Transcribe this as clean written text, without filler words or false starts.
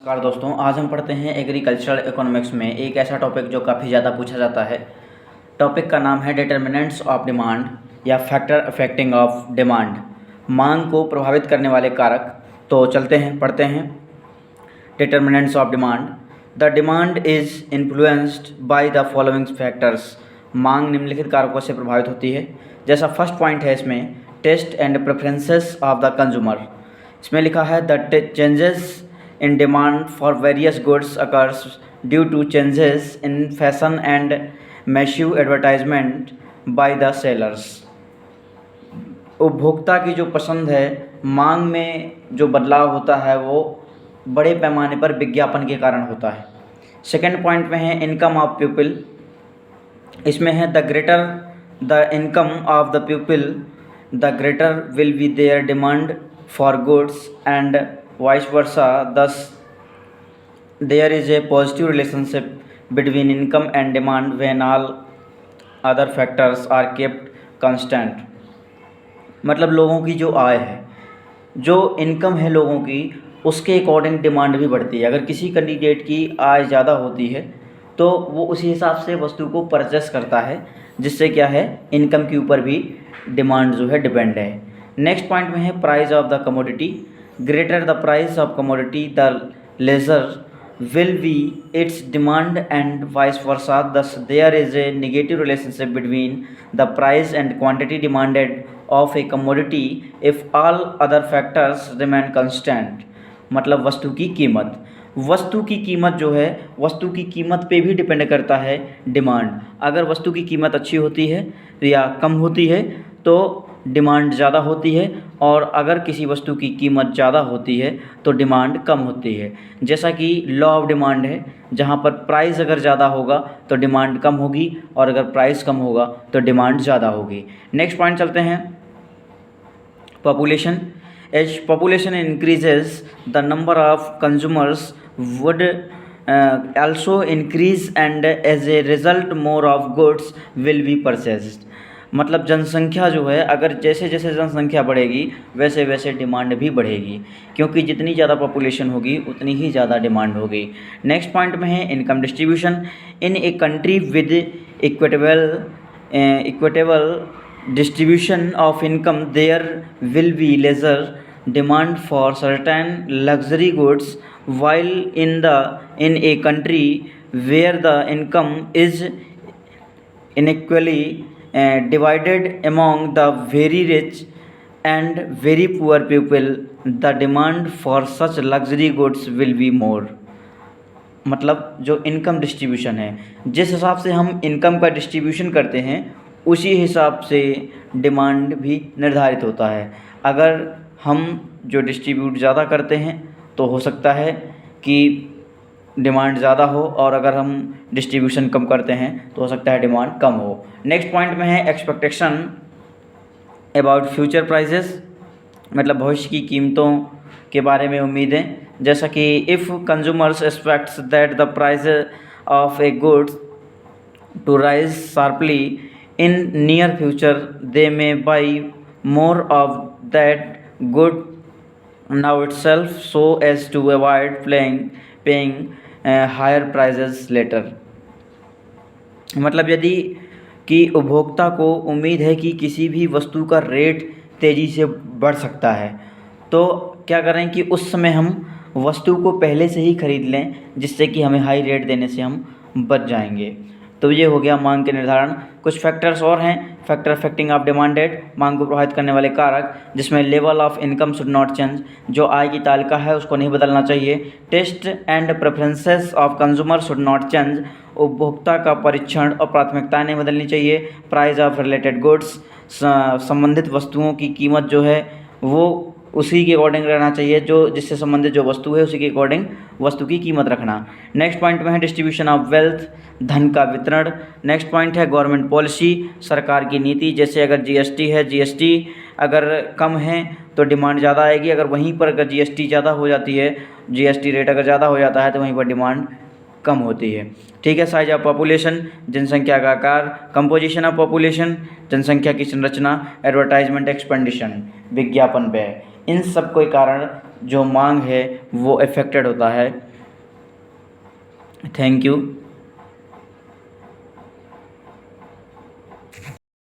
नमस्कार दोस्तों, आज हम पढ़ते हैं एग्रीकल्चरल इकोनॉमिक्स में एक ऐसा टॉपिक जो काफ़ी ज़्यादा पूछा जाता है। टॉपिक का नाम है डिटर्मिनेंट्स ऑफ डिमांड या फैक्टर अफेक्टिंग ऑफ डिमांड, मांग को प्रभावित करने वाले कारक। तो चलते हैं, पढ़ते हैं। Determinants of demand. The demand is influenced by the following factors. मांग निम्नलिखित कारकों से प्रभावित होती है। जैसा फर्स्ट पॉइंट है इसमें, taste and preferences of the consumer. इसमें लिखा है the changes in demand for various goods occurs due to changes in fashion and massive advertisement by the sellers। उपभोक्ता की जो पसंद है, मांग में जो बदलाव होता है वो बड़े पैमाने पर विज्ञापन के कारण होता है। सेकेंड पॉइंट में है इनकम ऑफ पीपल। इसमें है the greater the income of the people the greater will be their demand for goods and vice versa, thus there is a positive relationship between income and demand when all other factors are kept constant। मतलब लोगों की जो आय है, जो income है लोगों की, उसके अकॉर्डिंग डिमांड भी बढ़ती है। अगर किसी कैंडिडेट की आय ज़्यादा होती है तो वो उसी हिसाब से वस्तु को परचेस करता है, जिससे क्या है, इनकम के ऊपर भी डिमांड जो है डिपेंड है। नेक्स्ट पॉइंट में है price of the commodity. Greater the price of commodity, the lesser will be its demand and vice versa. Thus, there is a negative relationship between the price and quantity demanded of a commodity if all other factors remain constant। मतलब वस्तु की कीमत, वस्तु की कीमत जो है, वस्तु की कीमत पे भी डिपेंड करता है डिमांड। अगर वस्तु की कीमत अच्छी होती है या कम होती है तो डिमांड ज़्यादा होती है, और अगर किसी वस्तु की कीमत ज़्यादा होती है तो डिमांड कम होती है। जैसा कि लॉ ऑफ डिमांड है, जहाँ पर प्राइस अगर ज़्यादा होगा तो डिमांड कम होगी, और अगर प्राइस कम होगा तो डिमांड ज़्यादा होगी। नेक्स्ट पॉइंट चलते हैं, population. As population increases the number of consumers would also increase and as a result more of goods will be purchased। मतलब जनसंख्या जो है, अगर जैसे जैसे जनसंख्या बढ़ेगी वैसे वैसे डिमांड भी बढ़ेगी, क्योंकि जितनी ज़्यादा पॉपुलेशन होगी उतनी ही ज़्यादा डिमांड होगी। नेक्स्ट पॉइंट में है income distribution. In a country with equitable distribution of income there will be larger demand for certain luxury goods, while in a country where the income is unequally divided among the very rich and very poor people, the demand for such luxury goods will be more। मतलब जो income distribution है, जिस हिसाब से हम income का distribution करते हैं उसी हिसाब से डिमांड भी निर्धारित होता है। अगर हम जो डिस्ट्रीब्यूट ज़्यादा करते हैं तो हो सकता है कि डिमांड ज़्यादा हो, और अगर हम डिस्ट्रीब्यूशन कम करते हैं तो हो सकता है डिमांड कम हो। नेक्स्ट पॉइंट में है एक्सपेक्टेशन अबाउट फ्यूचर प्राइसेस। मतलब भविष्य की कीमतों के बारे में उम्मीदें। जैसा कि if consumers expects that the price of a goods to rise sharply in near future, they may buy more of that good now itself so as to avoid paying higher prices later। मतलब यदि कि उपभोक्ता को उम्मीद है कि किसी भी वस्तु का रेट तेज़ी से बढ़ सकता है, तो क्या करें कि उस समय हम वस्तु को पहले से ही खरीद लें, जिससे कि हमें हाई रेट देने से हम बच जाएंगे। तो ये हो गया मांग के निर्धारण। कुछ फैक्टर्स और हैं, फैक्टर अफेक्टिंग ऑफ डिमांडेड, मांग को प्रभावित करने वाले कारक, जिसमें level of income should not change, जो आय की तालिका है उसको नहीं बदलना चाहिए। Taste and preferences of consumer should not change, उपभोक्ता का परीक्षण और प्राथमिकताएं नहीं बदलनी चाहिए। प्राइस ऑफ रिलेटेड गुड्स, संबंधित वस्तुओं की कीमत जो है वो उसी के अकॉर्डिंग रहना चाहिए, जो जिससे संबंधित जो वस्तु है उसी के अकॉर्डिंग वस्तु की कीमत रखना। नेक्स्ट पॉइंट में है डिस्ट्रीब्यूशन ऑफ वेल्थ, धन का वितरण। नेक्स्ट पॉइंट है गवर्नमेंट पॉलिसी, सरकार की नीति। जैसे अगर जीएसटी है, जीएसटी अगर कम है तो डिमांड ज़्यादा आएगी, अगर वहीं पर अगर जीएसटी ज़्यादा हो जाती है, जीएसटी रेट अगर ज़्यादा हो जाता है तो वहीं पर डिमांड कम होती है। ठीक है। साइज ऑफ पॉपुलेशन, जनसंख्या का आकार। कंपोजिशन ऑफ पॉपुलेशन, जनसंख्या की संरचना। एडवर्टाइजमेंट एक्सपेंडिशन, विज्ञापन व्यय। इन सब के कारण जो मांग है वो अफेक्टेड होता है थैंक यू।